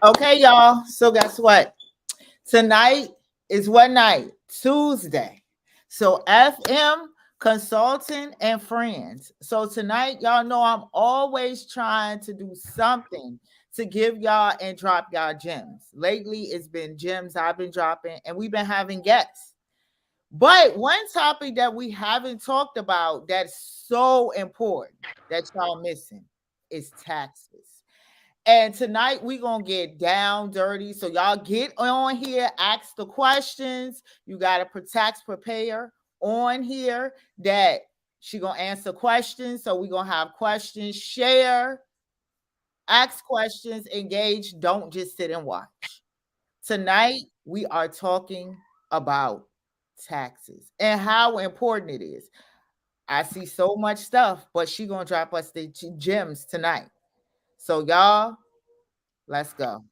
Okay, y'all. So guess what? Tonight is what night? Tuesday. So FM Consulting and Friends. So tonight, y'all know I'm always trying to do something to give y'all and drop y'all gems. Lately, it's been gems I've been dropping, and we've been having guests. But one topic that we haven't talked about that's so important that y'all missing is taxes. And tonight we gonna get down dirty. So y'all get on here, ask the questions. You got to protect, prepare on here that she gonna answer questions. So we gonna have questions, share, ask questions, engage. Don't just sit and watch. Tonight we are talking about taxes and how important it is. I see so much stuff, but she gonna drop us the gems tonight. So y'all, let's go.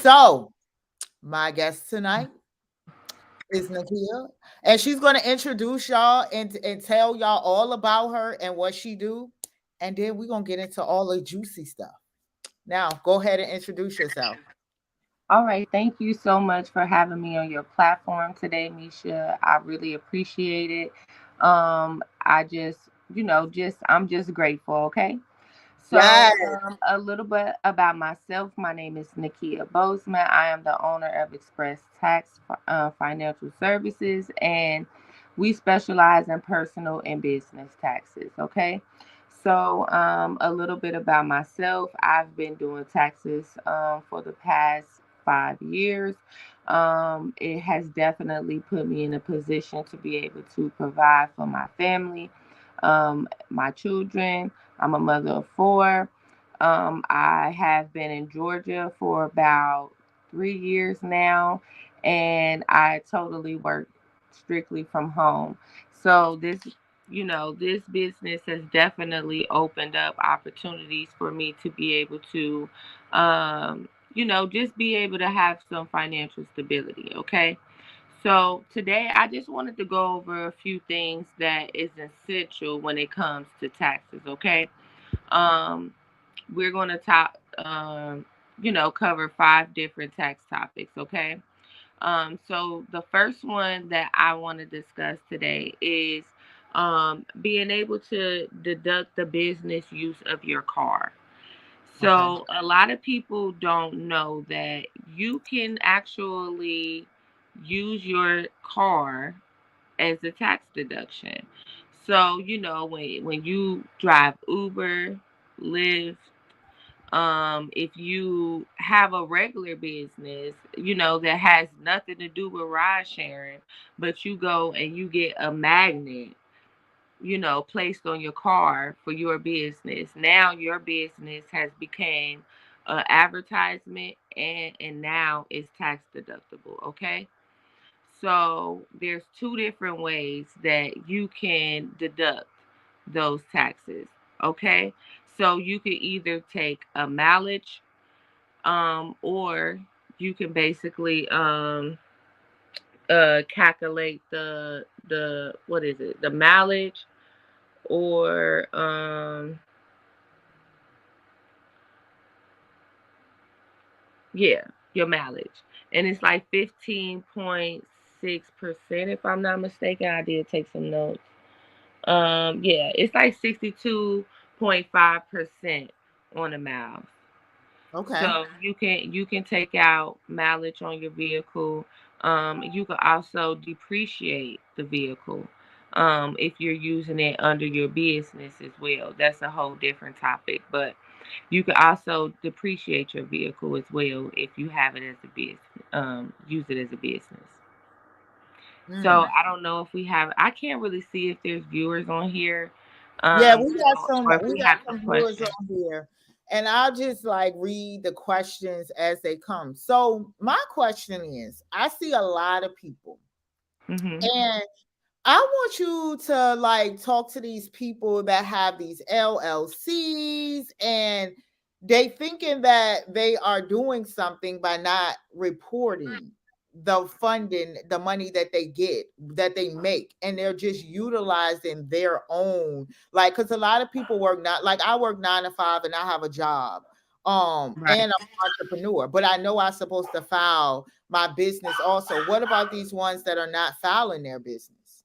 So, my guest tonight is Nakia, and she's going to introduce y'all and tell y'all all about her and what she do, and then we're going to get into all the juicy stuff. Now, go ahead and introduce yourself. All right. Thank you so much for having me on your platform today, Misha. I really appreciate it. I just, I'm just grateful. Okay. Yes. So, a little bit about myself. My name is Nakia Bozeman. I am the owner of Express Tax Financial Services, and we specialize in personal and business taxes. Okay. So, a little bit about myself. I've been doing taxes for the past 5 years. It has definitely put me in a position to be able to provide for my family, my children. I'm a mother of four. I have been in Georgia for about 3 years now, and I totally work strictly from home. So this business has definitely opened up opportunities for me to be able to, just be able to have some financial stability. Okay. So today I just wanted to go over a few things that is essential when it comes to taxes. Okay. Um, we're going to cover 5 different tax topics. Okay. So the first one that I want to discuss today is being able to deduct the business use of your car. Okay. So a lot of people don't know that you can actually use your car as a tax deduction. So, when you drive Uber, Lyft, if you have a regular business, that has nothing to do with ride sharing, but you go and you get a magnet, placed on your car for your business. Now your business has become an advertisement, and now it's tax deductible. Okay. So there's 2 different ways that you can deduct those taxes. Okay. So you can either take a mileage, or you can basically calculate the what is it? The mileage, or yeah, your mileage. And it's like 15.6%, if I'm not mistaken. I did take some notes. Yeah, it's like 62.5% on a mile. Okay. So you can take out mileage on your vehicle. You can also depreciate the vehicle if you're using it under your business as well. That's a whole different topic, but you can also depreciate your vehicle as well if you have it as a business. Use it as a business. So Mm. I don't know if we have. I can't really see if there's viewers on here. Yeah, Or if we we got have some some viewers questions. on here. And I'll just like read the questions as they come. So my question is, I see a lot of people, Hmm. and I want you to like talk to these people that have these LLCs, and they thinking that they are doing something by not reporting the funding, the money that they get, that they make, and they're just utilizing their own, like, because a lot of people work, not like I work 9 to 5 and I have a job, Right. And I'm an entrepreneur, but I know I'm supposed to file my business also. What about these ones that are not filing their business?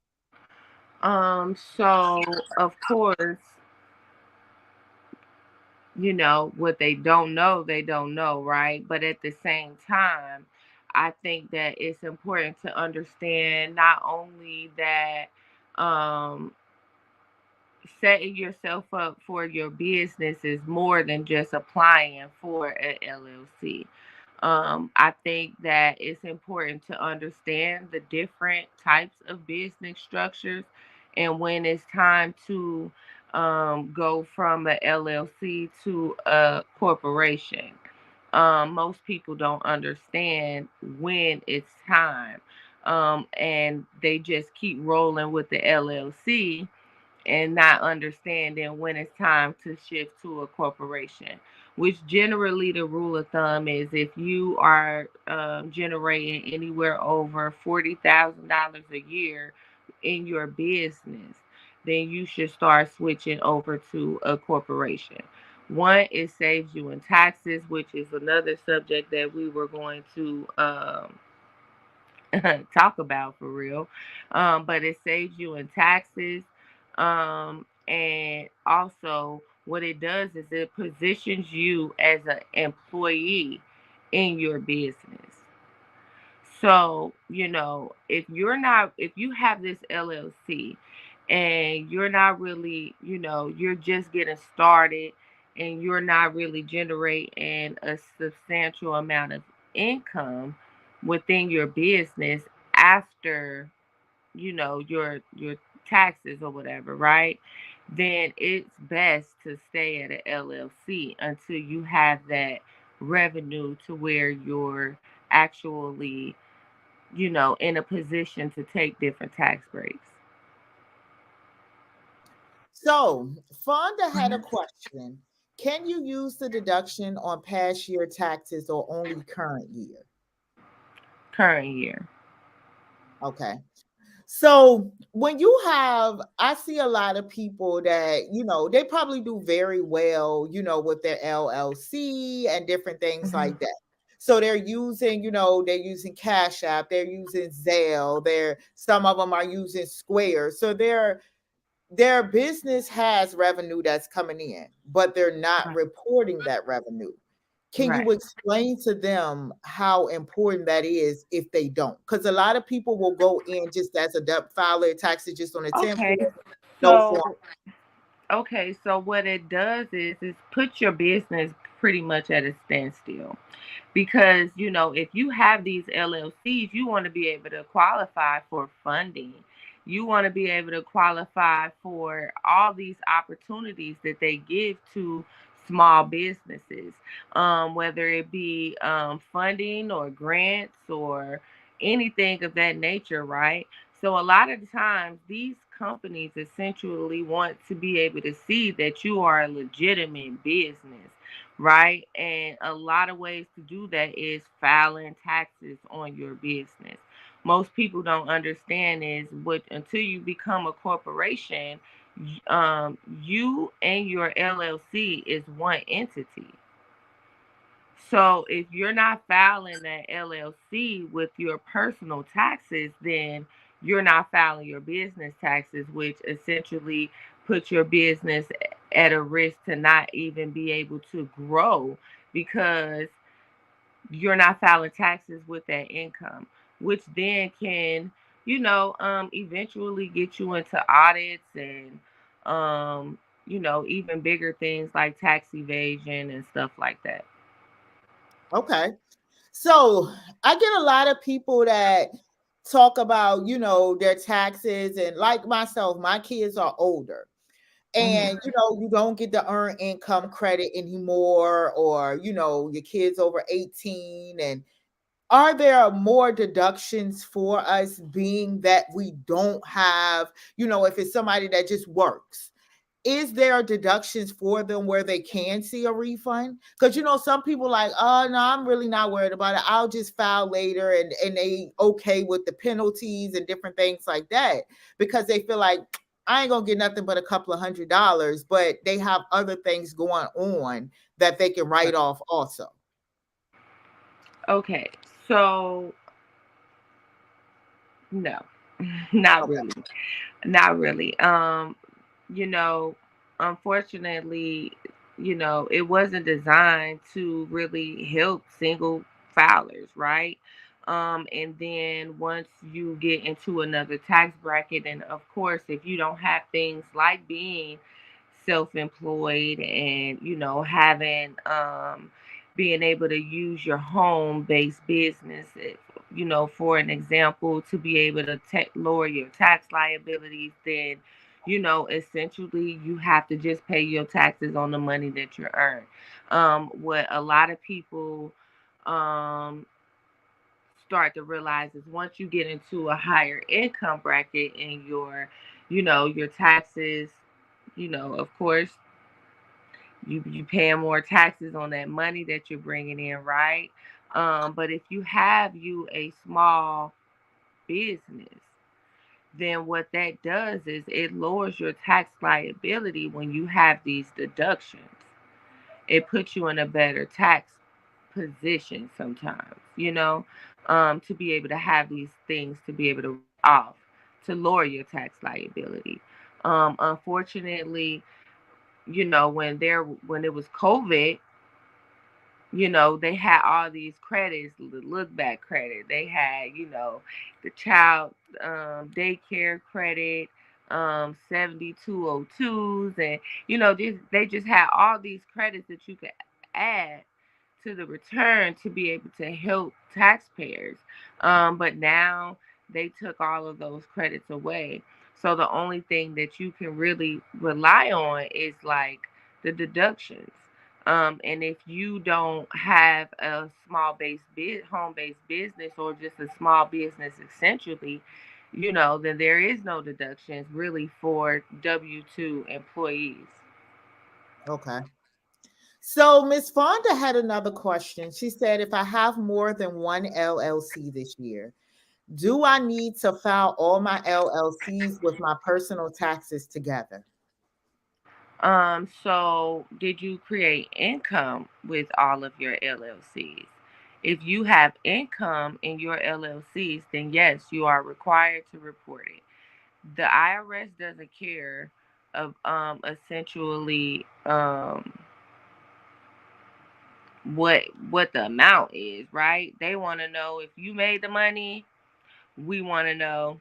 So of course, what they don't know, right? But at the same time, I think that it's important to understand not only that um setting yourself up for your business is more than just applying for an LLC. I think that it's important to understand the different types of business structures and when it's time to go from a LLC to a corporation. Most people don't understand when it's time, and they just keep rolling with the LLC and not understanding when it's time to shift to a corporation. Which generally the rule of thumb is if you are generating anywhere over $40,000 a year in your business, then you should start switching over to a corporation. One, it saves you in taxes, which is another subject that we were going to talk about for real. But it saves you in taxes. And also, what it does is it positions you as an employee in your business. So, if you have this LLC and you're not really, you're just getting started and you're not really generating a substantial amount of income within your business after, your taxes or whatever, right? Then it's best to stay at an LLC until you have that revenue to where you're actually, in a position to take different tax breaks. So, Fonda had a Mhm. question. Can you use the deduction on past year taxes or only current year? Current year. Okay. So when you have, I see a lot of people that, they probably do very well, with their LLC and different things Mhm. like that. So they're using Cash App, they're using Zelle, some of them are using Square. So their business has revenue that's coming in, but they're not Right. reporting that revenue. Can Right. you explain to them how important that is if they don't? Because a lot of people will go in just as a file their taxes just on a 10 Okay. form, no So form. what it does is put your business pretty much at a standstill. Because if you have these LLCs, you want to be able to qualify for funding. You want to be able to qualify for all these opportunities that they give to small businesses, whether it be funding or grants or anything of that nature, right? So a lot of the times these companies essentially want to be able to see that you are a legitimate business, right? And a lot of ways to do that is filing taxes on your business. Most people don't understand is what until you become a corporation, you and your LLC is one entity. So if you're not filing that LLC with your personal taxes, then you're not filing your business taxes, which essentially puts your business at a risk to not even be able to grow because you're not filing taxes with that income, which then can, eventually get you into audits and, even bigger things like tax evasion and stuff like that. Okay. So I get a lot of people that talk about, their taxes. And like myself, my kids are older. Mhm. And you don't get the earned income credit anymore, or your kids over 18. And are there more deductions for us, being that we don't have, if it's somebody that just works, is there deductions for them where they can see a refund? Because some people like, oh no, I'm really not worried about it, I'll just file later, and they okay with the penalties and different things like that, because they feel like I ain't gonna get nothing but a couple of $100, but they have other things going on that they can write off also. Okay, so no, not Okay. really. Not really. You know, unfortunately, it wasn't designed to really help single filers, right? And then once you get into another tax bracket, and of course, if you don't have things like being self-employed and having being able to use your home-based business, for an example, to be able to lower your tax liabilities, then essentially you have to just pay your taxes on the money that you earn. What a lot of people um, start to realize is once you get into a higher income bracket and your taxes, of course, you paying more taxes on that money that you're bringing in, right? But if you have a small business, then what that does is it lowers your tax liability when you have these deductions. It puts you in a better tax position sometimes, to be able to have these things to be able to write off to lower your tax liability. Unfortunately, when it was COVID, they had all these credits, the look back credit. They had, the child daycare credit, 7202s, and they just had all these credits that you could add to the return to be able to help taxpayers. But now they took all of those credits away. So the only thing that you can really rely on is like the deductions. And if you don't have a home-based business, or just a small business essentially, then there is no deductions really for W-2 employees. Okay. So Miss Fonda had another question. She said, if I have more than one LLC this year, do I need to file all my LLCs with my personal taxes together? So did you create income with all of your LLCs? If you have income in your LLCs, then yes, you are required to report it. The IRS doesn't care of essentially what the amount is, right? They want to know if you made the money. We want to know,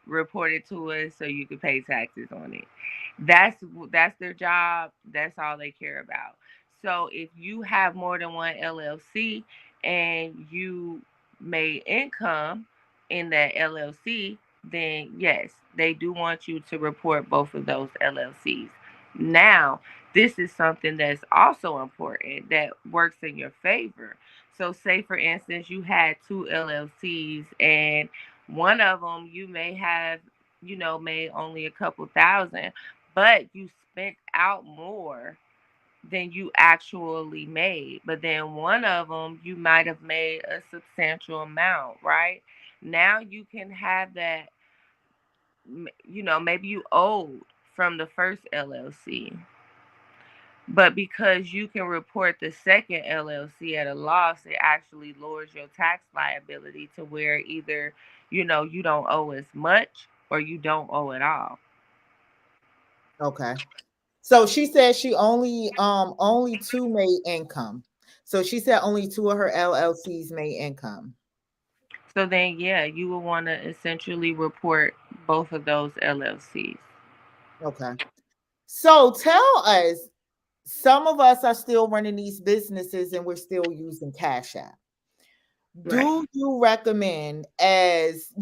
report it to us so you can pay taxes on it. That's their job. That's all they care about. So if you have more than one LLC and you made income in that LLC, then yes, they do want you to report both of those LLCs. Now, this is something that's also important that works in your favor. So say for instance you had two LLCs, and one of them you may have, made only a couple thousand, but you spent out more than you actually made. But then one of them you might have made a substantial amount, right? Now you can have that, maybe you owed from the first LLC. But because you can report the second LLC at a loss, it actually lowers your tax liability to where either, you don't owe as much or you don't owe at all. Okay. So she said she only two made income. So she said only two of her LLCs made income. So then, yeah, you will want to essentially report both of those LLCs. Okay. So tell us, some of us are still running these businesses and we're still using Cash App. Right. Do you recommend, as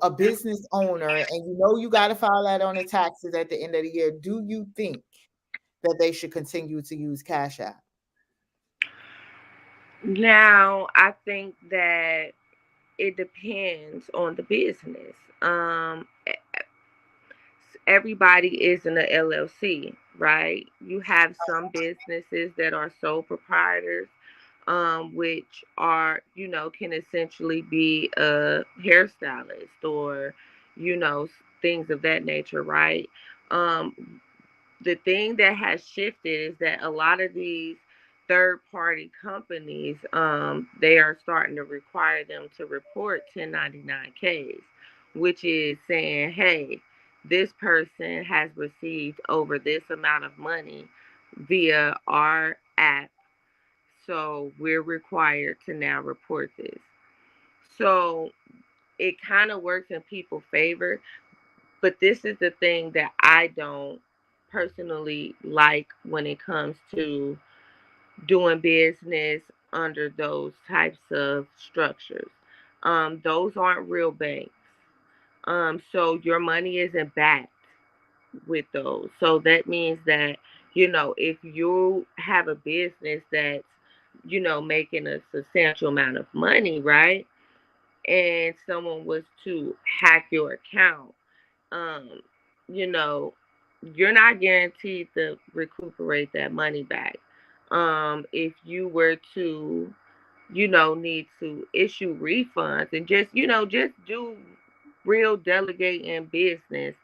a business owner, and you got to file that on the taxes at the end of the year, do you think that they should continue to use Cash App? Now, I think that it depends on the business. Everybody is in a LLC, right? You have some businesses that are sole proprietors, which are, can essentially be a hairstylist or, you know, things of that nature, right? The thing that has shifted is that a lot of these third party companies, they are starting to require them to report 1099Ks, which is saying, hey, this person has received over this amount of money via our app, so we're required to now report this. So it kind of works in people's favor, but this is the thing that I don't personally like when it comes to doing business under those types of structures. Those aren't real banks. So your money isn't backed with those. So that means that, if you have a business that's, making a substantial amount of money, right? And someone was to hack your account, um, you know, you're not guaranteed to recuperate that money back. If you were to, need to issue refunds and just do real delegating business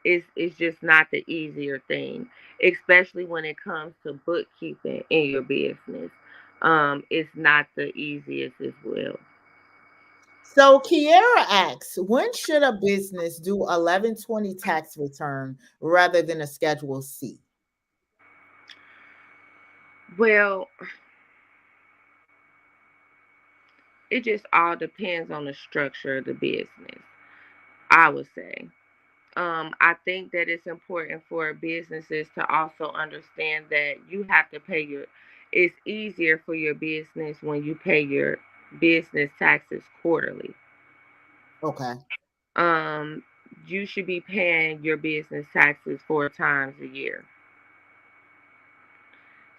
is just not the easier thing, especially when it comes to bookkeeping in your business. It's not the easiest as well. So Kiera asks, when should a business do 1120 tax return rather than a Schedule C? Well, it just all depends on the structure of the business, I would say. I think that it's important for businesses to also understand that you have to pay it's easier for your business when you pay your business taxes quarterly. Okay. Um, you should be paying your business taxes 4 times a year.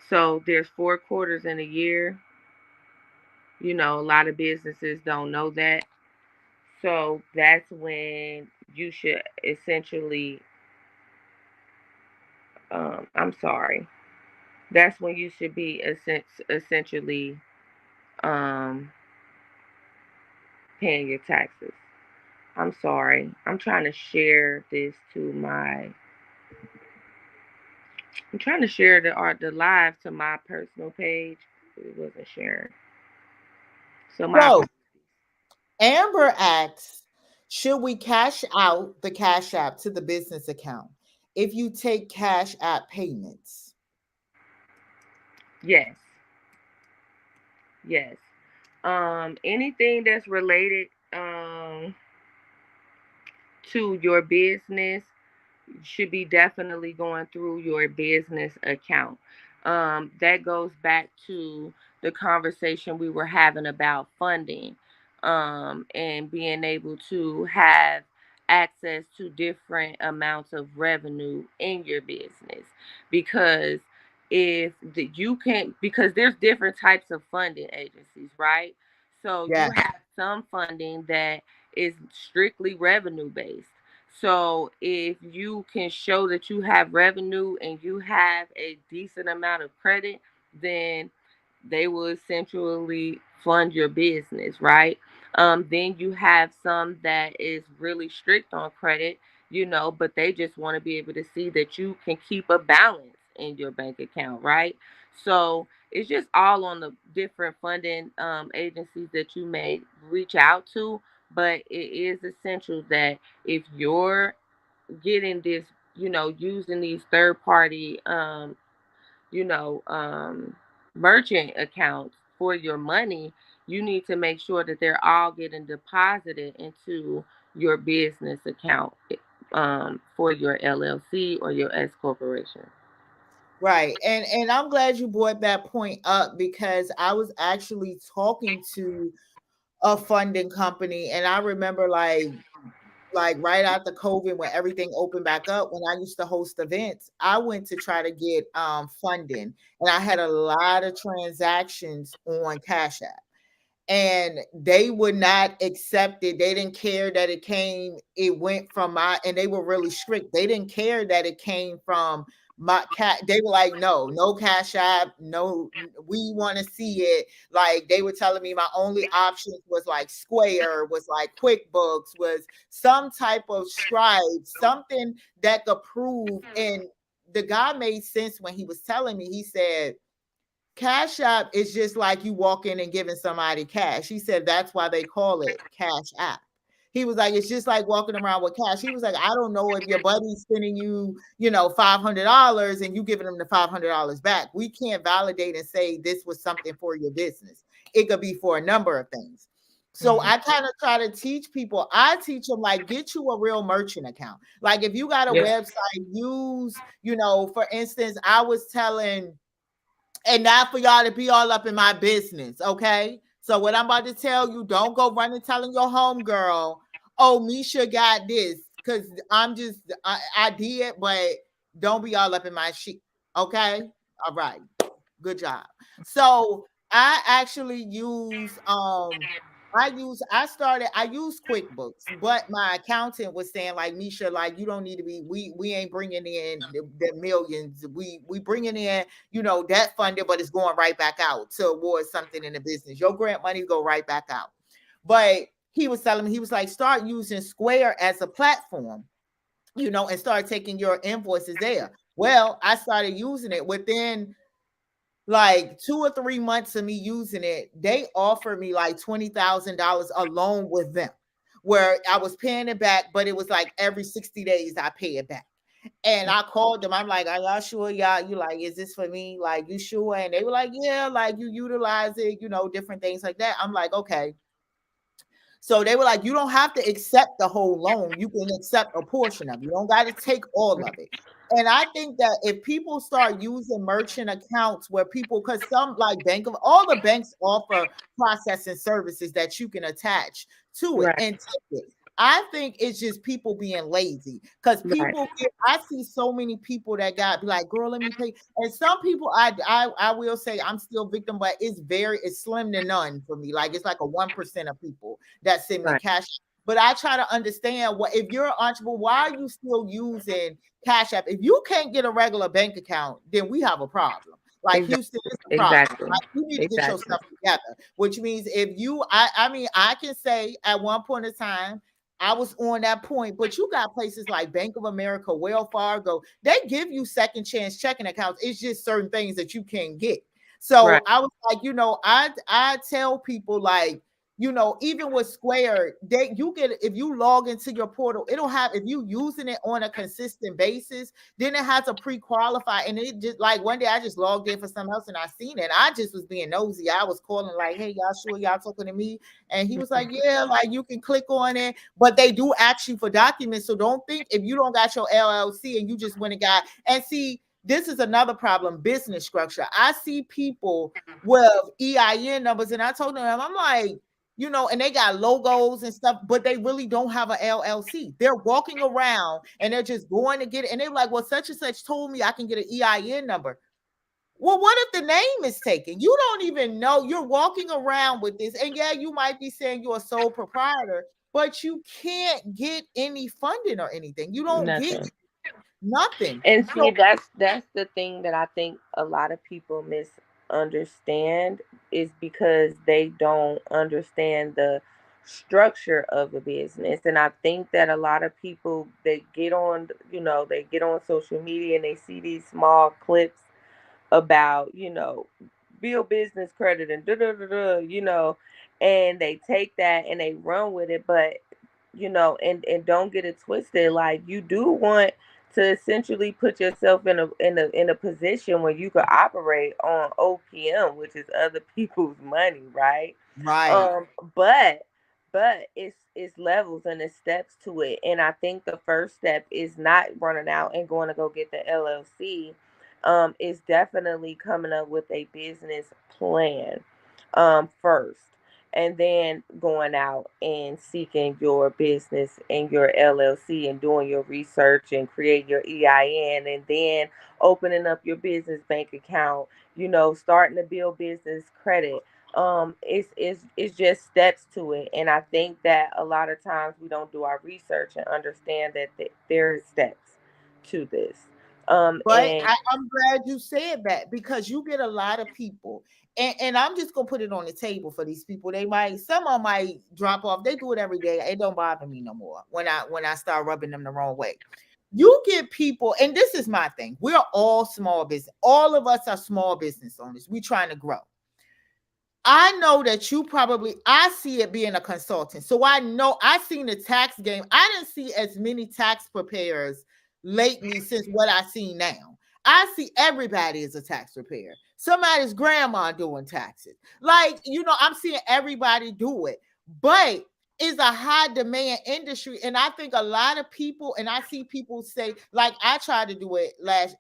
So there's 4 quarters in a year. A lot of businesses don't know that. So that's when you should essentially, I'm sorry, that's when you should be essentially um, paying your taxes. I'm sorry. I'm trying to share this to my. I'm trying to share the live to my personal page. It wasn't sharing. So my So apologies. Amber asks, should we cash out the Cash App to the business account if you take Cash App payments? Yes, yes. Anything that's related to your business should be definitely going through your business account. That goes back to the conversation we were having about funding, and being able to have access to different amounts of revenue in your business. Because you can, because there's different types of funding agencies, right? So you Yes. have some funding that is strictly revenue based. So if you can show that you have revenue and you have a decent amount of credit, then they will essentially fund your business, right? Then you have some that is really strict on credit, but they just want to be able to see that you can keep a balance in your bank account, right? So it's just all on the different funding agencies that you may reach out to, but it is essential that if you're getting this, using these third party, you know, um, merchant accounts for your money, you need to make sure that they're all getting deposited into your business account, for your LLC or your S corporation. Right. And I'm glad you brought that point up because I was actually talking to a funding company and I remember like right after COVID when everything opened back up, when I used to host events, I went to try to get funding and I had a lot of transactions on Cash App. and they would not accept it. They didn't care that it went from and they were really strict. They didn't care that it came from my cat. They were like, no Cash App, no, we want to see it. Like, they were telling me my only options was like Square, was like QuickBooks, was some type of Stripe, something that could prove. And the guy made sense when he was telling me. He said, Cash App is just like you walk in and giving somebody cash. He said that's why they call it Cash App. He was like, it's just like walking around with cash. He was like, I don't know if your buddy's sending you, $500 and you giving them the $500 back. We can't validate and say this was something for your business. It could be for a number of things. So I kind of try to teach people. I teach them, like, get you a real merchant account. Like, if you got a website, use, for instance, I was telling, and not for y'all to be all up in my business, okay? So what I'm about to tell you, don't go running telling your homegirl, oh, Misha got this, because I did, but don't be all up in my shit, okay? All right, good job. So I actually use I use QuickBooks, but my accountant was saying, like, Misha, like, you don't need to be, we ain't bringing in the millions. We bringing in, debt funded, but it's going right back out towards something in the business. Your grant money go right back out. But he was telling me, he was like, start using Square as a platform, and start taking your invoices there. Well, I started using it within like 2 or 3 months of me using it. They offered me like $20,000 alone with them, where I was paying it back, but it was like every 60 days I pay it back. And I called them. I'm like, are y'all sure? Y'all, you like, is this for me? Like, you sure? And they were like, yeah, like, you utilize it, different things like that. I'm like, okay. So they were like, you don't have to accept the whole loan. You can accept a portion of it. You don't got to take all of it. And I think that if people start using merchant accounts where people, because some, like all the banks offer processing services that you can attach to it and take it. I think it's just people being lazy, because people, I see so many people that got be like, girl, let me pay. And some people, I will say I'm still victim, but it's slim to none for me. Like, it's like a 1% of people that send me cash. But I try to understand, what if you're an entrepreneur, why are you still using Cash App? If you can't get a regular bank account, then we have a problem. Like, Houston is a problem. Like, you need to get your stuff together. Which means if you, I mean, I can say at one point in time, I was on that point, but you got places like Bank of America, Wells Fargo, they give you second chance checking accounts. It's just certain things that you can't get. So I was like, I tell people, like, even with Square, you get, if you log into your portal, it'll have, if you using it on a consistent basis, then it has a pre-qualify. And it just, like, one day I just logged in for something else and I seen it. I just was being nosy. I was calling like, hey, y'all sure y'all talking to me? And he was like, yeah, like, you can click on it, but they do ask you for documents. So don't think if you don't got your LLC and you just went and got, and see, this is another problem, business structure. I see people with EIN numbers, and I told them, I'm like, and they got logos and stuff, but they really don't have an LLC. They're walking around and they're just going to get it. And they're like, well, such and such told me I can get an EIN number. Well, what if the name is taken? You don't even know. You're walking around with this. And yeah, you might be saying you're a sole proprietor, but you can't get any funding or anything. You don't get nothing. And see, that's the thing that I think a lot of people misunderstand, is because they don't understand the structure of a business. And I think that a lot of people, they get on, they get on social media and they see these small clips about, build business credit and and they take that and they run with it. But and don't get it twisted. Like, you do want to essentially put yourself in a position where you could operate on OPM, which is other people's money, right? Right. But it's levels and it's steps to it. And I think the first step is not running out and going to go get the LLC. Is definitely coming up with a business plan first, and then going out and seeking your business and your LLC and doing your research and create your EIN, and then opening up your business bank account, starting to build business credit. It's just steps to it, and I think that a lot of times we don't do our research and understand that there is steps to this. Right? And I'm glad you said that because you get a lot of people, and I'm just gonna put it on the table for these people. They might, some of them might drop off. They do it every day. It don't bother me no more when I start rubbing them the wrong way. You get people, and this is my thing. We're all small business. All of us are small business owners. We trying to grow. I know that you probably, I see it being a consultant. So I know I seen the tax game. I didn't see as many tax preparers lately since what I see now. I see everybody as a tax preparer. Somebody's grandma doing taxes. Like, I'm seeing everybody do it. But it's a high demand industry. And I think a lot of people, and I see people say, like, I tried to do it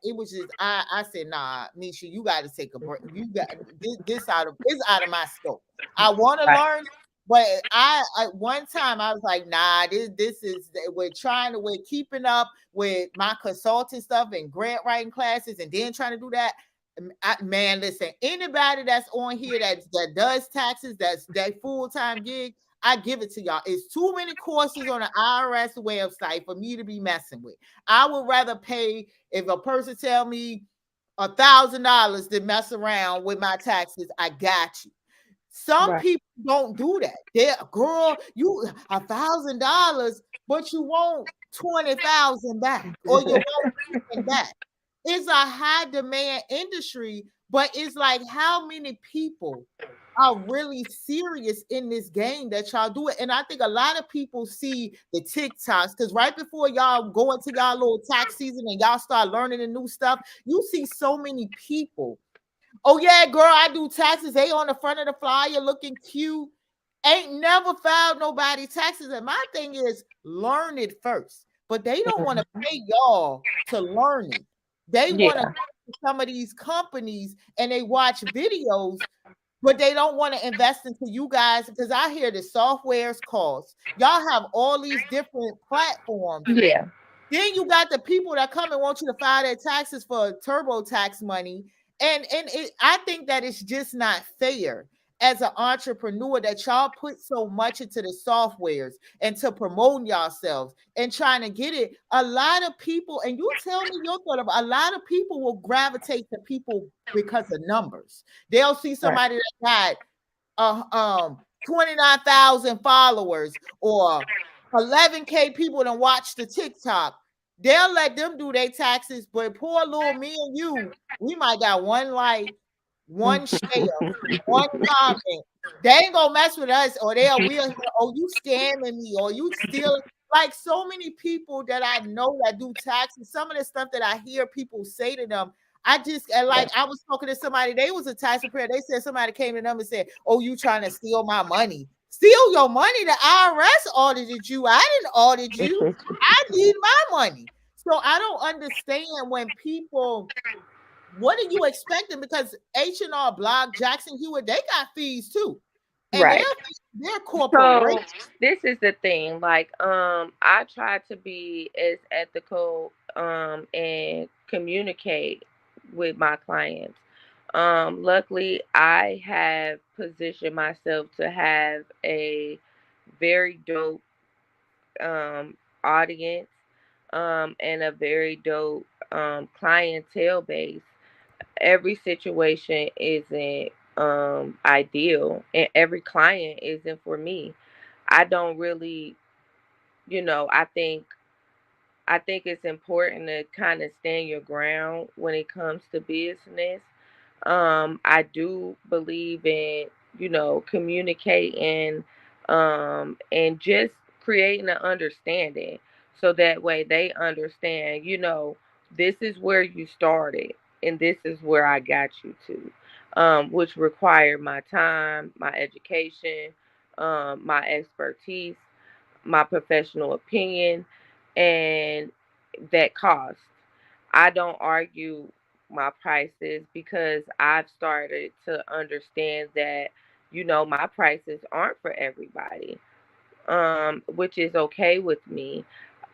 it was just, I said, nah, Nisha, you got to take a break. You got this out of my scope. I want to right, learn, but I one time I was like, nah, this is, we're keeping up with my consulting stuff and grant writing classes, and then trying to do that. Man, listen, anybody that's on here that does taxes, that's that full-time gig, I give it to y'all. It's too many courses on the IRS website for me to be messing with. I would rather pay, if a person tell me $1,000 to mess around with my taxes, I got you. Some right. people don't do that. They're, girl, you $1,000, but you want 20,000 back, or you want 10 back. It's a high demand industry, but it's like, how many people are really serious in this game that y'all do it? And I think a lot of people see the TikToks, because right before y'all go into y'all little tax season and y'all start learning the new stuff, you see so many people. Oh yeah, girl, I do taxes. They on the front of the flyer looking cute. Ain't never filed nobody taxes. And my thing is, learn it first. But they don't want to pay y'all to learn it. They want to Yeah, go to some of these companies and they watch videos, but they don't want to invest into you guys, because I hear the software's cost. Y'all have all these different platforms. yeah, Then you got the people that come and want you to file their taxes for TurboTax money. I think that it's just not fair as an entrepreneur that y'all put so much into the softwares and to promoting yourselves and trying to get it. A lot of people, and you tell me your thought about, a lot of people will gravitate to people because of numbers. They'll see right. somebody that got 29,000 followers, or 11K people that watch the TikTok. They'll let them do their taxes, but poor little me and you, we might got one like, one share, one comment. They ain't gonna mess with us, or we'll, oh, you scamming me, or you stealing. Like, so many people that I know that do taxes, some of the stuff that I hear people say to them, I just, and like, I was talking to somebody, they was a tax preparer. They said somebody came to them and said, oh, you trying to steal my money. Steal your money? The IRS audited you. I didn't audit you. I need my money. So I don't understand when people, what are you expecting? Because H&R Block, Jackson Hewitt, they got fees too. And Right. they're So corporations. this is the thing. Like, I try to be as ethical and communicate with my clients. Luckily, I have positioned myself to have a very dope audience and a very dope clientele base. Every situation isn't ideal, and every client isn't for me. I don't really, I think it's important to kind of stand your ground when it comes to business. I do believe in, communicating and just creating an understanding so that way they understand, this is where you started and this is where I got you to, which required my time, my education, my expertise, my professional opinion, and that cost. I don't argue my prices because I've started to understand that, my prices aren't for everybody, which is okay with me.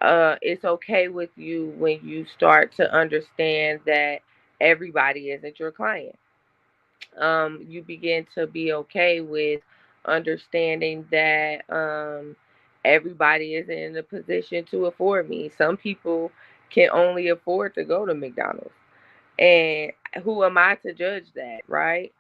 It's okay with you when you start to understand that everybody isn't your client. you begin to be okay with understanding that everybody isn't in a position to afford me. Some people can only afford to go to McDonald's. And who am I to judge that, right?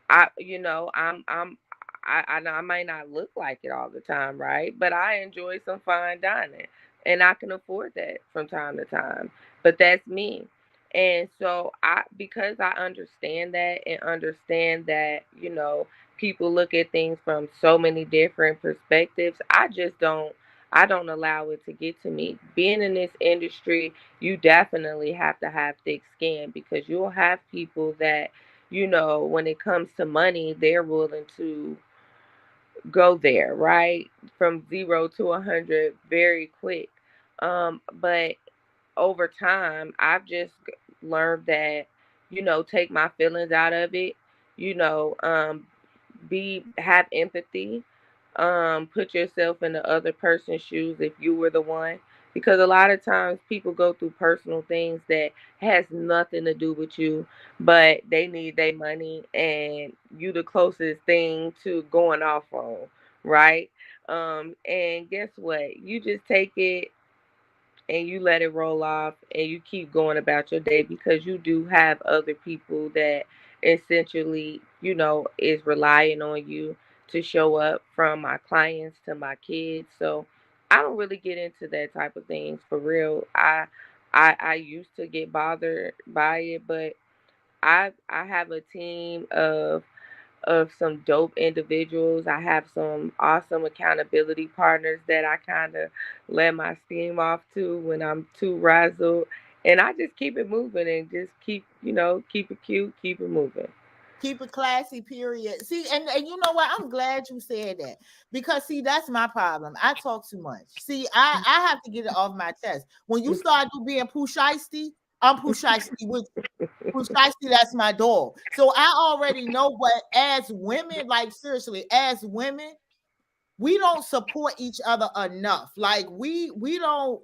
I know I might not look like it all the time, right? But I enjoy some fine dining and I can afford that from time to time. But that's me. And so because I understand that and understand that, people look at things from so many different perspectives, I don't allow it to get to me. Being in this industry, you definitely have to have thick skin because you'll have people that when it comes to money, they're willing to go there, right? From 0 to 100 very quick. But over time, I've just learned that, take my feelings out of it, you know, um, have empathy, put yourself in the other person's shoes if you were the one, because a lot of times people go through personal things that has nothing to do with you, but they need their money and you the closest thing to going off on, right? And guess what, you just take it and you let it roll off and you keep going about your day because you do have other people that essentially, is relying on you to show up, from my clients to my kids. So I don't really get into that type of things for real. I used to get bothered by it, but I have a team of some dope individuals. I have some awesome accountability partners that I kind of let my steam off to when I'm too razzled. And I just keep it moving and just keep it cute, keep it moving. Keep it classy, period. See, and you know what? I'm glad you said that because see, that's my problem. I talk too much. See, I have to get it off my chest. When you start being Pooh Shiesty, I'm Pooh Shiesty with you. Precisely, that's my dog. So I already know, but as women, like seriously, as women, we don't support each other enough. Like we don't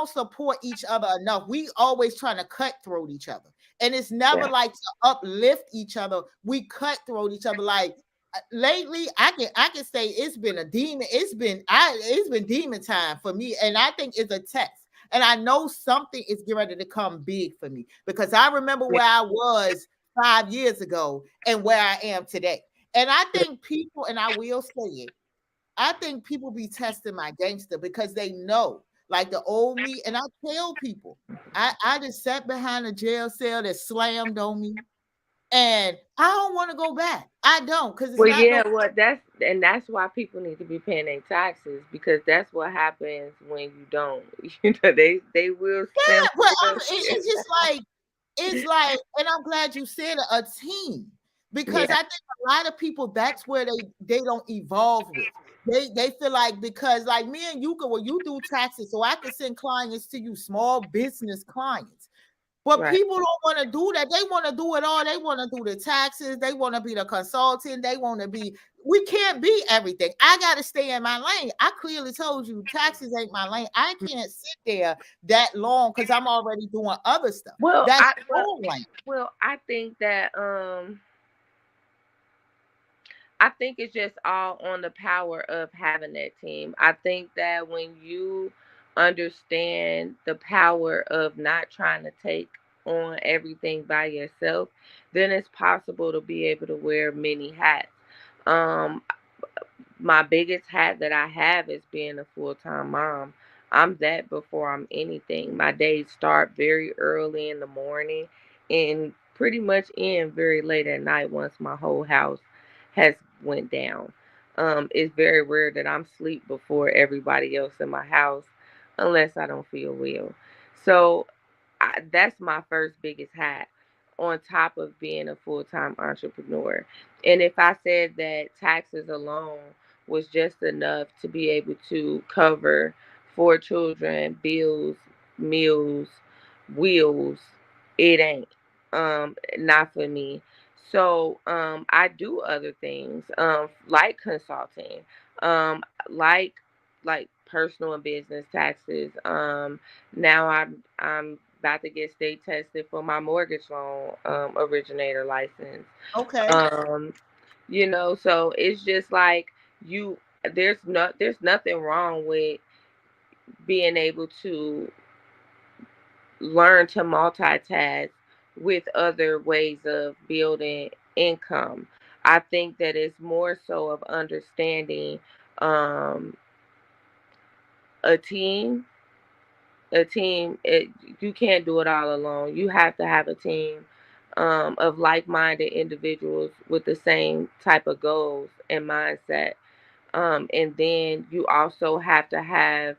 support each other enough. We always trying to cutthroat each other. And it's never Yeah. like to uplift each other. We cutthroat each other. Like lately, I can say it's been a demon. It's been demon time for me. And I think it's a test. And I know something is getting ready to come big for me because I remember where I was 5 years ago and where I am today. And I think people, and I will say it, I think people be testing my gangster because they know, like the old me. And I tell people, I just sat behind a jail cell that slammed on me, and I don't want to go back. I don't, because it's Well, not no. yeah, that's why people need to be paying their taxes because that's what happens when you don't. They will Yeah, stamp but it up. it's just like it's like, and I'm glad you said a team because Yeah, I think a lot of people that's where they don't evolve with. They feel like because like me and you when you do taxes, so I can send clients to you, small business clients. But right. people don't want to do that. They want to do it all. They want to do the taxes. They want to be the consultant. They want to be. We can't be everything. I got to stay in my lane. I clearly told you taxes ain't my lane. I can't sit there that long because I'm already doing other stuff. Well, That's I well, wrong lane. well, I think it's just all on the power of having that team. I think that when you understand the power of not trying to take on everything by yourself, then it's possible to be able to wear many hats. Um, my biggest hat that I have is being a full time mom. I'm that before I'm anything. My days start very early in the morning and pretty much end very late at night once my whole house has went down. It's very rare that I'm asleep before everybody else in my house unless I don't feel well. So that's my first biggest hat on top of being a full-time entrepreneur. And if I said that taxes alone was just enough to be able to cover 4 children, bills, meals, wheels, it ain't. Not for me. So I do other things, like consulting, um, like personal and business taxes. Now I'm about to get state tested for my mortgage loan originator license. Okay. Um, you know, so it's just like you there's nothing wrong with being able to learn to multitask with other ways of building income. I think that it's more so of understanding um, a team. A team, you can't do it all alone. You have to have a team of like-minded individuals with the same type of goals and mindset. And then you also have to have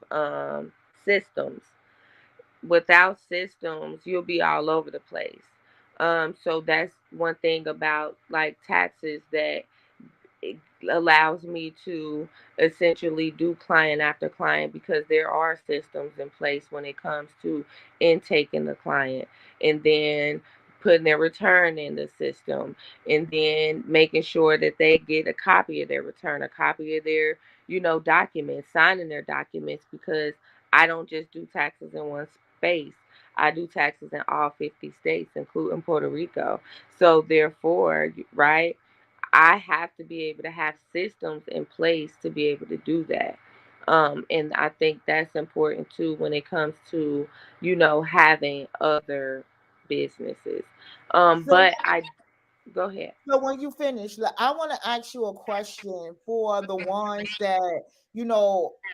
systems. Without systems, you'll be all over the place. So that's one thing about like taxes that it allows me to essentially do client after client because there are systems in place when it comes to intaking the client and then putting their return in the system and then making sure that they get a copy of their return, a copy of their, documents, signing their documents because I don't just do taxes in one space. I do taxes in all 50 states, including Puerto Rico. So therefore, right, I have to be able to have systems in place to be able to do that. And I think that's important too when it comes to, having other businesses. So But I go ahead. So when you finish, like, I want to ask you a question for the ones that,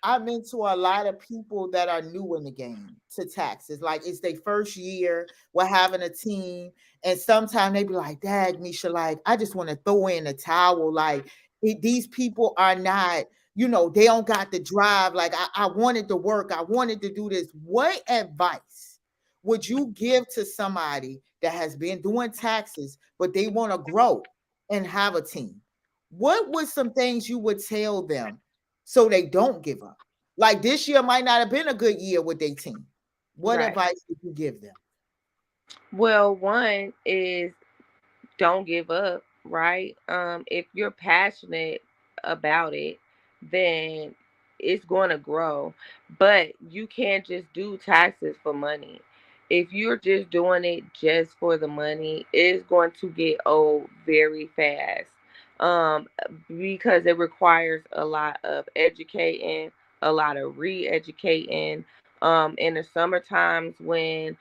I mentor a lot of people that are new in the game to taxes. Like it's their first year, we're having a team, and sometimes they be like, Dag, Misha, like, I just want to throw in a towel. Like these people are not, they don't got the drive. Like I wanted to work, I wanted to do this. What advice would you give to somebody that has been doing taxes, but they want to grow and have a team? What would some things you would tell them so they don't give up? Like this year might not have been a good year with their team. What Right. advice would you give them? Well, one is don't give up, right? If you're passionate about it, then it's going to grow. But you can't just do taxes for money. If you're just doing it just for the money, it's going to get old very fast. Because it requires a lot of educating, a lot of re-educating. In the summer times when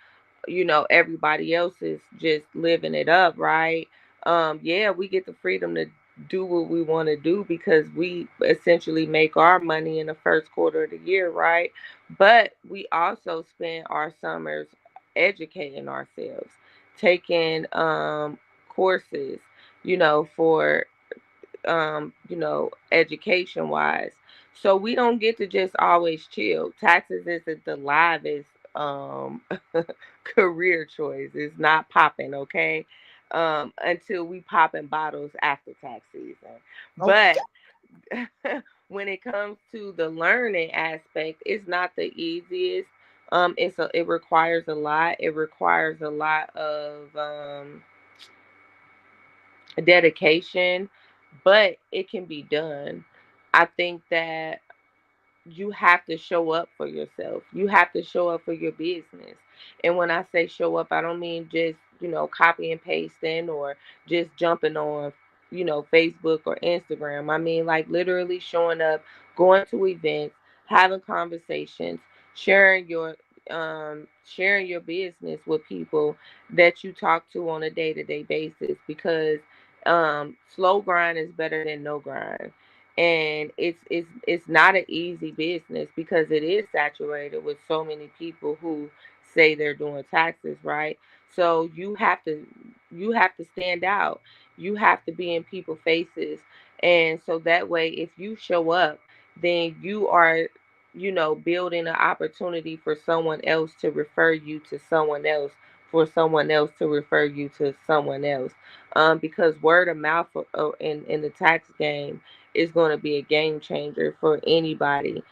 everybody else is just living it up, right? Yeah, we get the freedom to do what we want to do because we essentially make our money in the first quarter of the year, right? But we also spend our summers educating ourselves, taking courses, for education wise. So we don't get to just always chill. Taxes isn't the livest career choice. It's not popping, okay? Until we popping bottles after tax season. Okay. But when it comes to the learning aspect, it's not the easiest. It requires a lot. It requires a lot of dedication, but it can be done. I think that you have to show up for yourself. You have to show up for your business. And when I say show up, I don't mean just, copy and pasting or just jumping on, Facebook or Instagram. I mean like literally showing up, going to events, having conversations, sharing your sharing your business with people that you talk to on a day-to-day basis because slow grind is better than no grind, and it's not an easy business because it is saturated with so many people who say they're doing taxes, right? So you have to stand out. You have to be in people faces, and so that way if you show up, then you are building an opportunity for someone else to refer you to someone else, for someone else to refer you to someone else, because word of mouth in the tax game is going to be a game changer for anybody.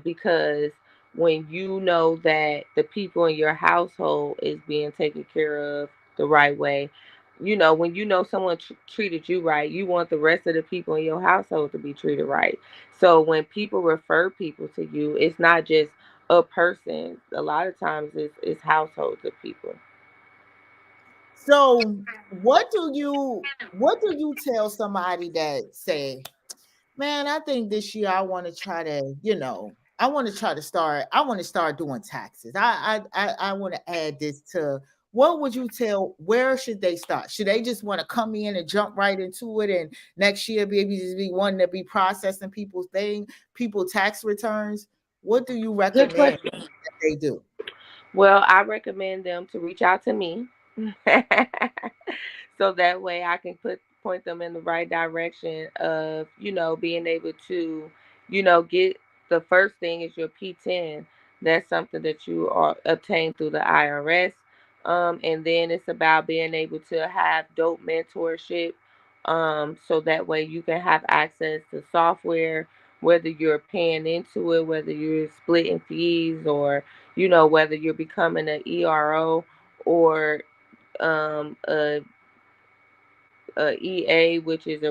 Because when you know that the people in your household is being taken care of the right way, when you know someone treated you right, you want the rest of the people in your household to be treated right. So when people refer people to you, it's not just, a person. A lot of times it's households of people. So what do you tell somebody that say, man, I think this year I want to try to, I want to start doing taxes. I want to add this to, what would you tell, where should they start? Should they just want to come in and jump right into it and next year maybe just be wanting to be processing people tax returns? What do you Good recommend question. that they do? Well, I recommend them to reach out to me. So that way I can point them in the right direction of, being able to, get the first thing is your P10. That's something that you are obtained through the IRS. And then it's about being able to have dope mentorship. So that way you can have access to software, whether you're paying into it, whether you're splitting fees, or whether you're becoming an ERO or a EA, which is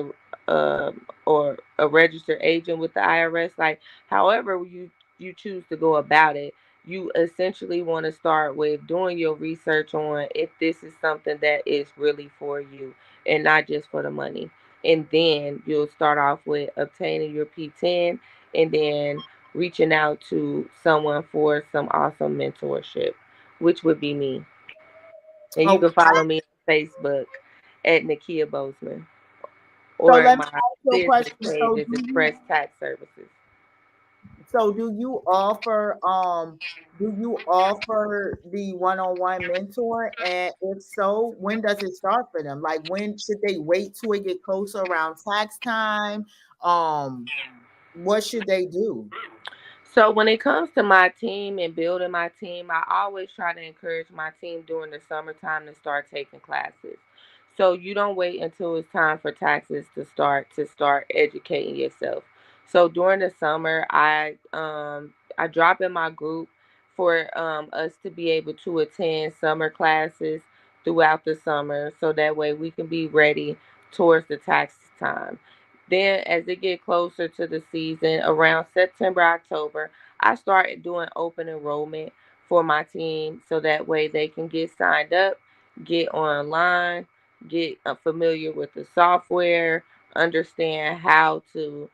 or a registered agent with the IRS. Like, however you choose to go about it, you essentially want to start with doing your research on if this is something that is really for you and not just for the money. And then you'll start off with obtaining your P10, and then reaching out to someone for some awesome mentorship, which would be me. And you can Okay. follow me on Facebook at Nakia Bozeman, So or let me my ask you a business question. page is Express Tax Services. Do you offer the one-on-one mentor? And if so, when does it start for them? Like, when should they wait till it get closer around tax time? Um, what should they do? So when it comes to my team and building my team, I always try to encourage my team during the summertime to start taking classes. So you don't wait until it's time for taxes to start educating yourself. So during the summer, I drop in my group for us to be able to attend summer classes throughout the summer, so that way we can be ready towards the tax time. Then, as it get closer to the season, around September, October, I started doing open enrollment for my team, so that way they can get signed up, get online, get familiar with the software, understand how to,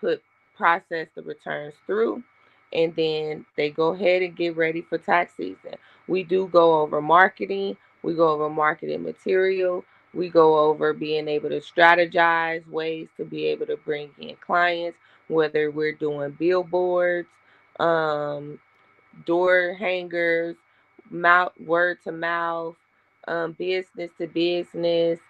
put process the returns through, and then they go ahead and get ready for tax season. We do go over marketing. We go over marketing material. We go over being able to strategize ways to be able to bring in clients, whether we're doing billboards, um, door hangers, word to mouth, business to business,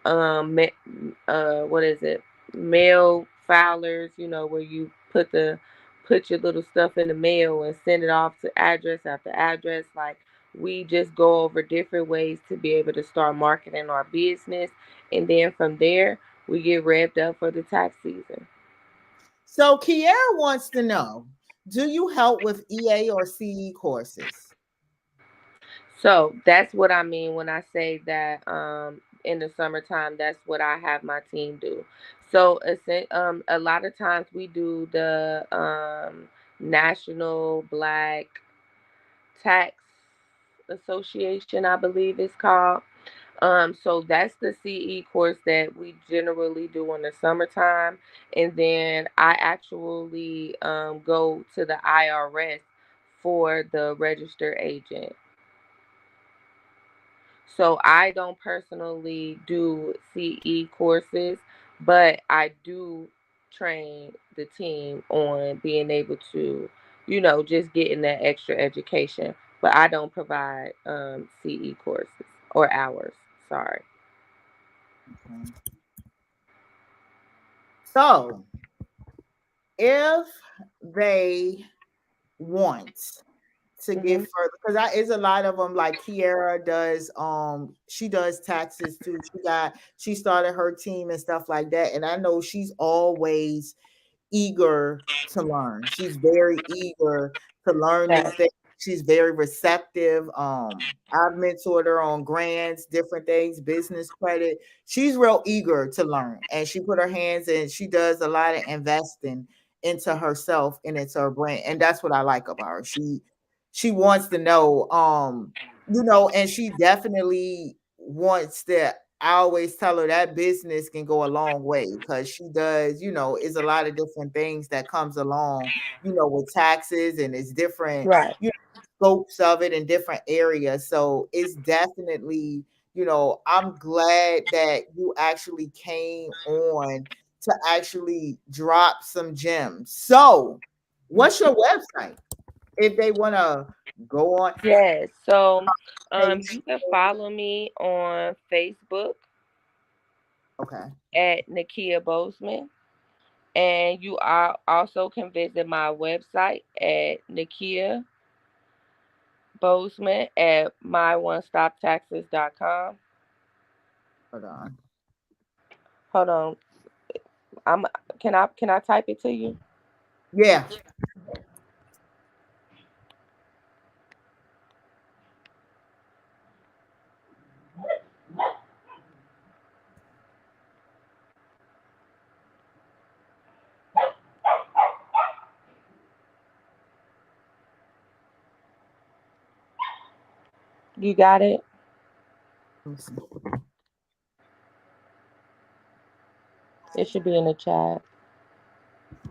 what is it, mail filers, where you put your little stuff in the mail and send it off to address after address. Like, we just go over different ways to be able to start marketing our business, and then from there we get revved up for the tax season. So Kiera wants to know, do you help with EA or CE courses? So that's what I mean when I say that in the summertime, that's what I have my team do. So a lot of times we do the National Black Tax Association, I believe it's called. So that's the CE course that we generally do in the summertime. And then I actually go to the IRS for the registered agent. So I don't personally do CE courses, but I do train the team on being able to, just getting that extra education. But I don't provide CE courses or hours. Sorry. Okay. So if they want to get Hmm. further, because I is a lot of them, like Kiera does, she does taxes too. She started her team and stuff like that, and I know she's always eager to learn. She's very eager to learn new Yeah. things. She's very receptive. I've mentored her on grants, different things, business credit. She's real eager to learn, and she put her hands in. She does a lot of investing into herself and into her brand. And that's what I like about her. She wants to know, and she definitely wants to. I always tell her that business can go a long way because she does, is a lot of different things that comes along, with taxes, and it's different, Right. scopes of it in different areas. So it's definitely, I'm glad that you actually came on to actually drop some gems. So, what's your website if they want to go on Yes. So page? you can follow me on Facebook Okay, at Nakia Bozeman. And you are also can visit my website at Nakia Bozeman at myonestoptaxes.com. hold on. Hold on. I'm can I type it to you? Yeah. You got it? Let me see. It should be in the chat.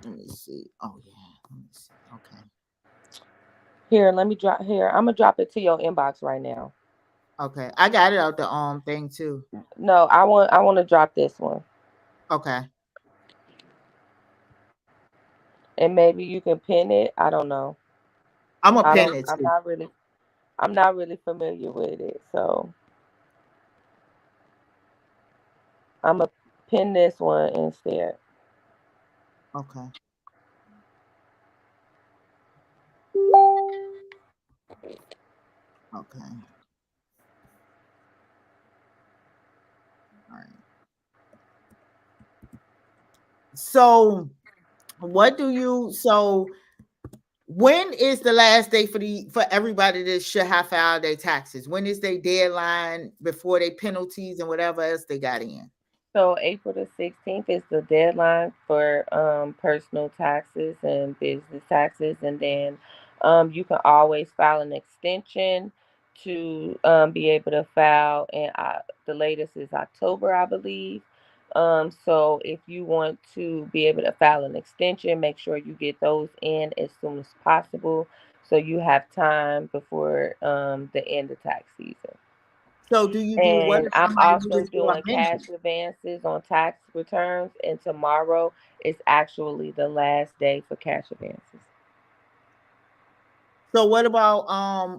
Let me see. Oh yeah. Let me see. Okay. Here, let me drop here. I'm gonna drop it to your inbox right now. Okay. I got it out the thing too. No, I want to drop this one. Okay. And maybe you can pin it. I don't know. I'm gonna I pin don't it I'm too. not really I'm not really familiar with it. So I'm gonna pin this one instead. Okay. Okay. All right. So what do you so when is the last day for everybody that should have filed their taxes? When is their deadline before they penalties and whatever else they got in? So April the 16th is the deadline for personal taxes and business taxes, and then you can always file an extension to be able to file. And the latest is October, I believe. So if you want to be able to file an extension, make sure you get those in as soon as possible, so you have time before the end of tax season. So do you do what And if I'm somebody also needed to doing amend it? cash advances on tax returns, and tomorrow is actually the last day for cash advances. So what about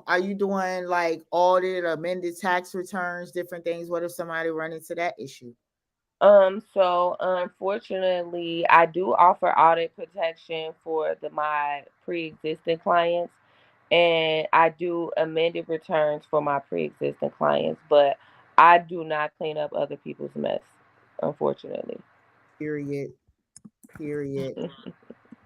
are you doing like audit, amended tax returns, different things? What if somebody run into that issue? So unfortunately, I do offer audit protection for my pre-existing clients, and I do amended returns for my pre-existing clients, but I do not clean up other people's mess, unfortunately. Period. Period.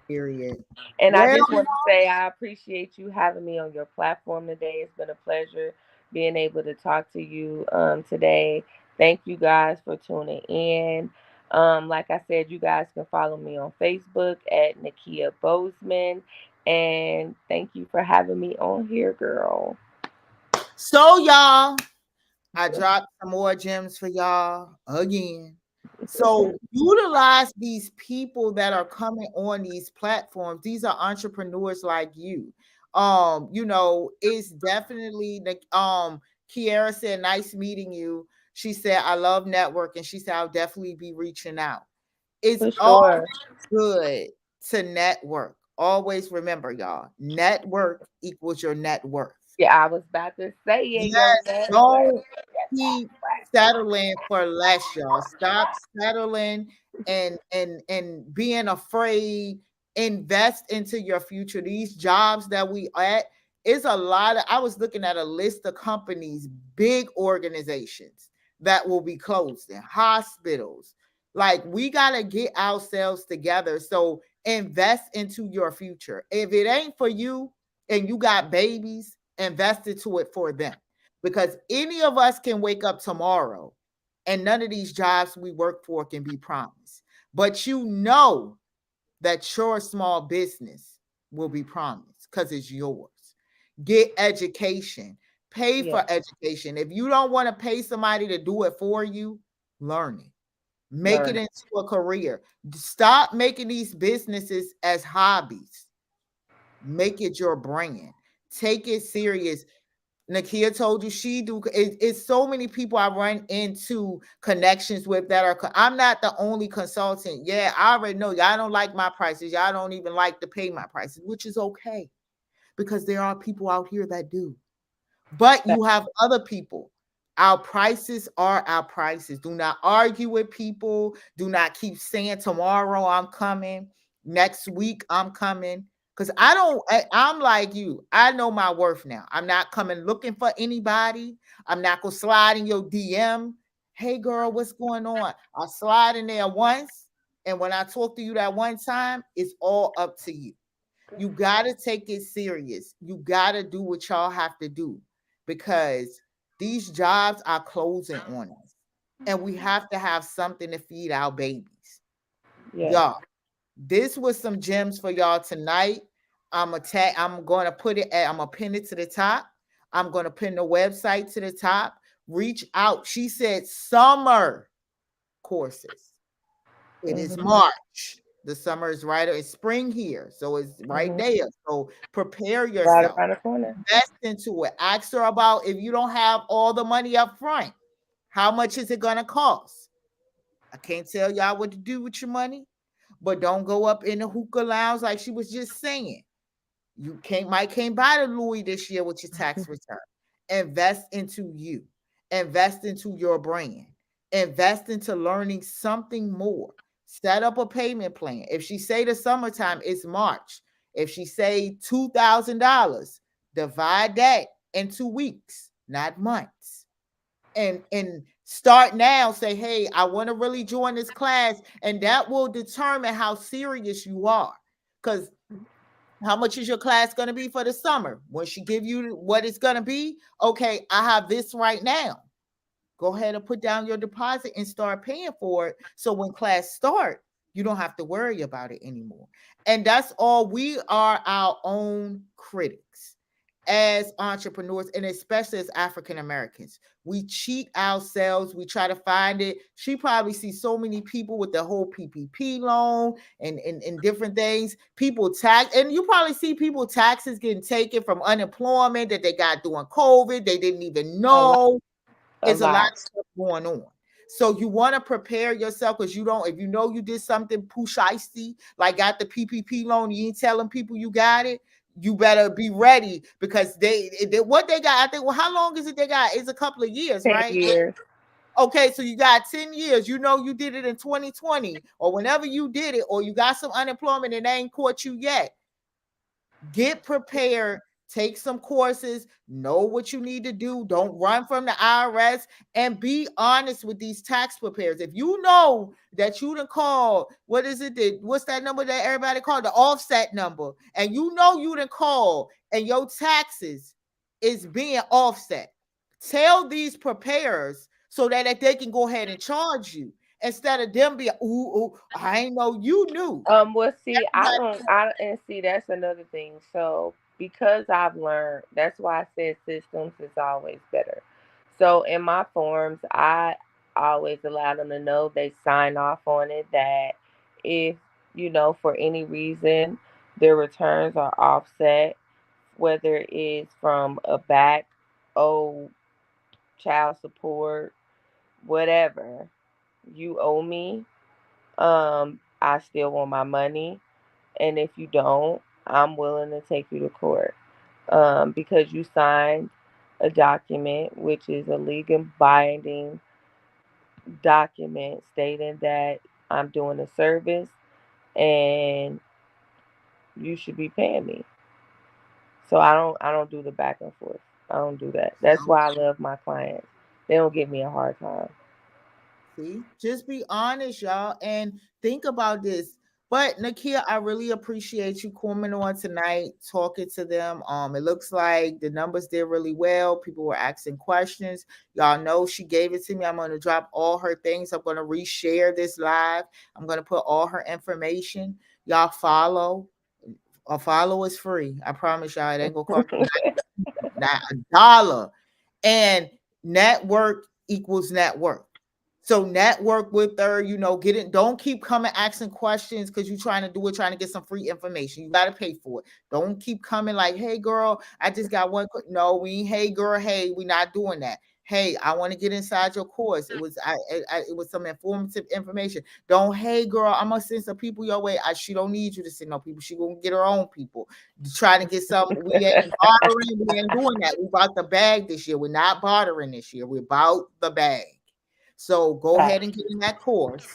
Period. And I Well, just want to say I appreciate you having me on your platform today. It's been a pleasure being able to talk to you today. Thank you guys for tuning in. Like I said, you guys can follow me on Facebook at Nakia Bozeman. And thank you for having me on here, girl. so y'all, I dropped some more gems for y'all again. So utilize these people that are coming on these platforms. These are entrepreneurs like you. It's definitely the Kiara said, nice meeting you. She said, I love networking. She said, I'll definitely be reaching out. It's For all sure. good to network. Always remember, y'all, network equals your net worth. Yeah, I was about to say it, your Yes, network. don't keep settling for less, y'all. Stop settling and being afraid. Invest into your future. These jobs that we at is a lot of. I was looking at a list of companies, big organizations that will be closing, hospitals. Like we gotta get ourselves together. So invest into your future. If it ain't for you and you got babies, invest into it for them, because any of us can wake up tomorrow and none of these jobs we work for can be promised. But that your small business will be promised because it's yours. Get education, pay Yeah. for education. If you don't want to pay somebody to do it for you, learn it. Make it Learn. into a career. Stop making these businesses as hobbies. Make it your brand. Take it serious. Nakia told you she do. It's so many people I run into connections with that are. I'm not the only consultant. Yeah, I already know y'all don't like my prices. Y'all don't even like to pay my prices, which is okay because there are people out here that do. But That- you have other people. Our prices are our prices. Do not argue with people. Do not keep saying tomorrow I'm coming, next week I'm coming. Because I'm like you. I know my worth now. I'm not coming looking for anybody. I'm not going to slide in your DM. Hey, girl, what's going on? I'll slide in there once. And when I talk to you that one time, it's all up to you. You got to take it serious. You got to do what y'all have to do because these jobs are closing on us and we have to have something to feed our babies. Yes. Y'all, this was some gems for y'all tonight. I'm going to I'm going to pin it to the top. I'm going to pin the website to the top. Reach out. She said summer courses. It is Mm-hmm. March. The summer is right. It's spring here, so it's right Mm-hmm. there. So prepare Right yourself. around the corner. Invest into it. Ask her about if you don't have all the money up front, how much is it gonna cost? I can't tell y'all what to do with your money, but don't go up in the hookah lounge like she was just saying. You can't buy the Louis this year with your tax return. Invest into you. Invest into your brand. Invest into learning something more. Set up a payment plan. If she say the summertime, it's March. If she say $2,000, divide that in 2 weeks, not months. And start now. Say, hey, I want to really join this class, and that will determine how serious you are. Because how much is your class going to be for the summer? When she give you what it's going to be, okay, I have this right now. Go ahead and put down your deposit and start paying for it. So when class start, you don't have to worry about it anymore. And that's all. We are our own critics as entrepreneurs and especially as African Americans. We cheat ourselves. We try to find it. She probably sees so many people with the whole PPP loan and different things. People tax, and you probably see people taxes getting taken from unemployment that they got during COVID. They didn't even A lot. know. A It's a lot lot. of stuff going on. So you want to prepare yourself because you don't, if you know you did something pushisty, like got the PPP loan, you ain't telling people you got it, you better be ready because what they got, I think, well, how long is it they got? It's a couple of years, 10 right? years. Okay, so you got 10 years. You know you did it in 2020 or whenever you did it, or you got some unemployment and they ain't caught you yet. Get prepared, take some courses, know what you need to do. Don't run from the IRS and be honest with these tax preparers. If you know that you done call, what is it? What's that number that everybody called? The offset number. And you know you done call and your taxes is being offset. Tell these preparers so that they can go ahead and charge you instead of them being, ooh, I ain't know you knew. Well, see, I don't, and see, that's another thing. So, because I've learned, that's why I said systems is always better. So, in my forms, I always allow them to know they sign off on it that if, for any reason, their returns are offset, whether it's from a back, oh, child support, whatever, you owe me, I still want my money, and if you don't, I'm willing to take you to court, because you signed a document, which is a legal binding document stating that I'm doing a service and you should be paying me. So I don't do the back and forth. I don't do that. That's why I love my clients. They don't give me a hard time. See, just be honest, y'all, and think about this. But Nakia, I really appreciate you coming on tonight, talking to them. It looks like the numbers did really well. People were asking questions. Y'all know she gave it to me. I'm going to drop all her things. I'm going to reshare this live. I'm going to put all her information. Y'all follow. A follow is free. I promise y'all, it ain't gonna cost you not $1. And network equals network. So network with her, get it. Don't keep coming asking questions because you're trying to get some free information. You got to pay for it. Don't keep coming like, hey girl, I just got one. No, we ain't, hey girl, hey, we not doing that. Hey, I want to get inside your course. It was it was some informative information. Don't, hey girl, I'm gonna send some people your way. She don't need you to send no people. She gonna get her own people. Trying to get some. We ain't bartering. We ain't doing that. We bought the bag this year. We're not bartering this year. We're about the bag. So go ahead and get in that course.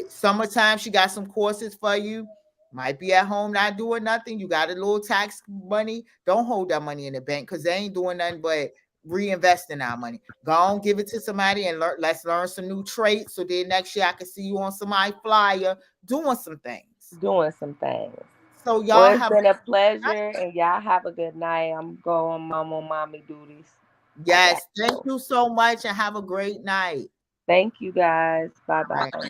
Summertime, she got some courses for you. Might be at home not doing nothing. You got a little tax money. Don't hold that money in the bank because they ain't doing nothing but reinvesting our money. Go on, give it to somebody and let's learn some new traits. So then next year I can see you on some flyer doing some things. So y'all it's been a pleasure, and y'all have a good night. I'm going mommy duties. Yes, thank you so much, and have a great night. Thank you guys. Bye-bye.